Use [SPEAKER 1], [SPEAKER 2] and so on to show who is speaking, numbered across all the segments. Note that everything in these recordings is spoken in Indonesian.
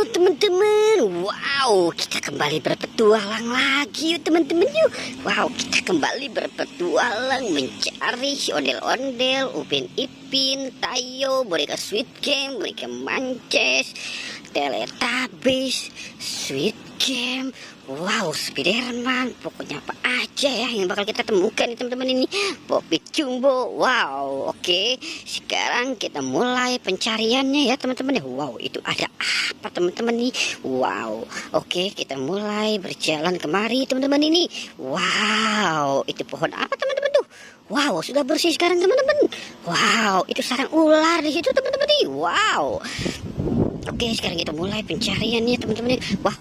[SPEAKER 1] Halo teman-teman, wow kita kembali berpetualang lagi yuk teman-teman yuk. Wow kita kembali berpetualang mencari ondel-ondel, Upin Ipin, Tayo, boneka Squid Game, boneka Mances, Teletubbies, Squid Game. Wow, Spiderman, pokoknya apa aja ya yang bakal kita temukan nih teman-teman ini. Poppy Jumbo, wow, oke. Sekarang kita mulai pencariannya ya teman-teman. Wow, itu ada apa teman-teman nih? Wow, oke, kita mulai berjalan kemari teman-teman ini. Wow, itu pohon apa teman-teman tuh? Wow, sudah bersih sekarang teman-teman. Wow, itu sarang ular di situ teman-teman nih. Wow. Oke, sekarang kita mulai pencariannya teman-teman. Wah,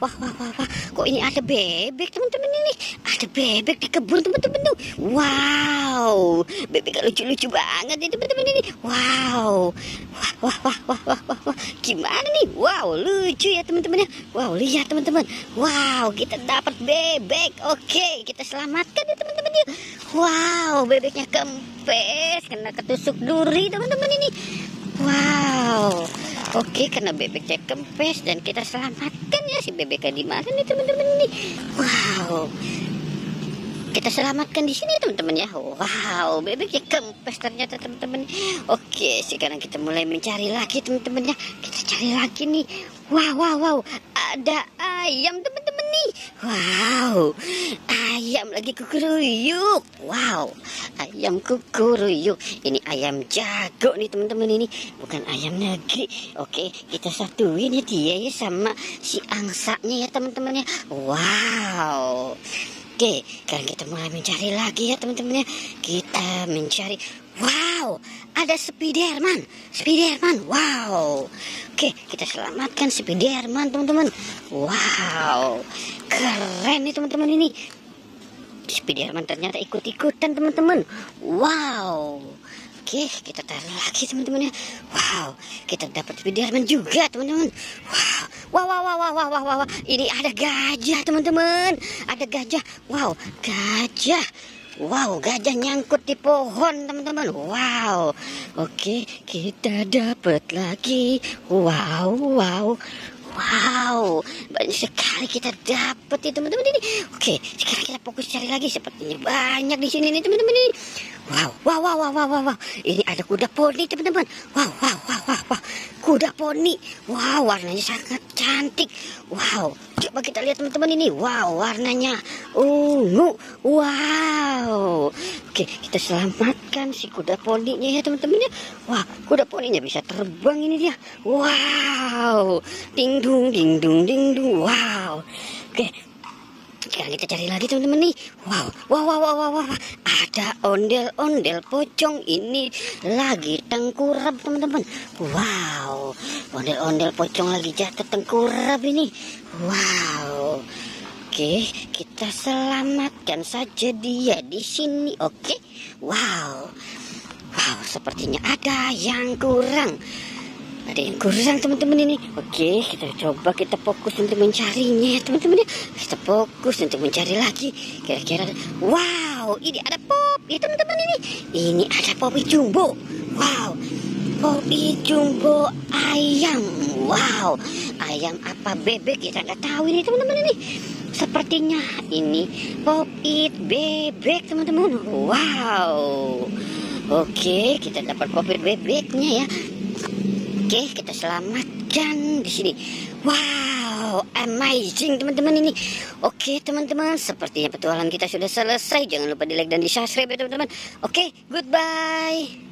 [SPEAKER 1] kok ini ada bebek teman-teman ini? Ada bebek di kebun teman-teman tuh. Wow, bebek lucu-lucu banget nih teman-teman ini. Wow, wah. Gimana nih? Wow, lucu ya teman-teman ya. Wow, lihat teman-teman. Wow, kita dapat bebek. Oke, kita selamatkan ya teman-teman ya. Wow, bebeknya kempes kena ketusuk duri teman-teman ini. Wow. Oke, karena bebeknya kempes dan kita selamatkan ya si bebeknya di mana nih teman-teman ini. Wow. Kita selamatkan di sini teman-teman ya. Wow, bebeknya kempes ternyata teman-teman. Oke, sekarang kita mulai mencari lagi teman-teman ya. Kita cari lagi nih. Wow. Ada ayam teman-teman nih. Wow. Ayam lagi kukuruyuk. Wow. Ayam kukuruyuk. Ini ayam jago nih teman-teman ini. Bukan ayam negeri. Oke, kita satuin ya dia ya sama si angsanya ya teman-teman ya. Wow. Oke, sekarang kita mulai mencari lagi ya teman-teman ya. Kita mencari. Wow, ada Spiderman. Wow. Oke, kita selamatkan Spiderman teman-teman. Wow, keren nih teman-teman ini. Spiderman ternyata ikut-ikutan teman-teman. Wow. Oke, kita taruh lagi teman-teman ya. Wow, kita dapat Spiderman juga teman-teman. Wow. Ini ada gajah teman-teman. Ada gajah. Wow, gajah. Wow, gajah nyangkut di pohon teman-teman. Wow. Oke, kita dapat lagi. Wow. Banyak sekali kita dapat ya teman-teman ini. Oke, sekarang kita fokus cari lagi. Sepertinya banyak di sini nih teman-teman ini. Wow. Ini ada kuda poni teman-teman. Wow. Kuda poni. Wow, warnanya sangat cantik. Wow, coba kita lihat teman-teman ini. Wow, warnanya ungu. Wow. Oke, kita selamatkan si kuda poninya ya teman-teman ya. Wah, kuda poninya bisa terbang ini dia. Wow. Ding dung. Wow. Oke. Sekarang kita cari lagi teman-teman nih. Wow. Ada ondel-ondel pocong ini lagi tengkurap teman-teman. Wow. Ondel-ondel pocong lagi jatuh tengkurap ini. Wow. Oke, kita selamatkan saja dia di sini. Oke. Wow, sepertinya ada yang kurang. Teman-teman ini. Oke, kita fokus untuk mencarinya ya teman-teman ya. Kita fokus untuk mencari lagi. Kira-kira wow, ini ada Poppy teman-teman ini. Ini ada Poppy Jumbo. Wow. Poppy Jumbo ayam. Wow. Ayam apa bebek kita nggak tahu ini teman-teman ini. Sepertinya ini Poppy bebek teman-teman. Wow. Oke, kita dapat Poppy bebeknya ya. Oke, kita selamatkan di sini. Wow, amazing teman-teman ini. Oke teman-teman, sepertinya petualangan kita sudah selesai. Jangan lupa di like dan di subscribe ya teman-teman. Oke, goodbye.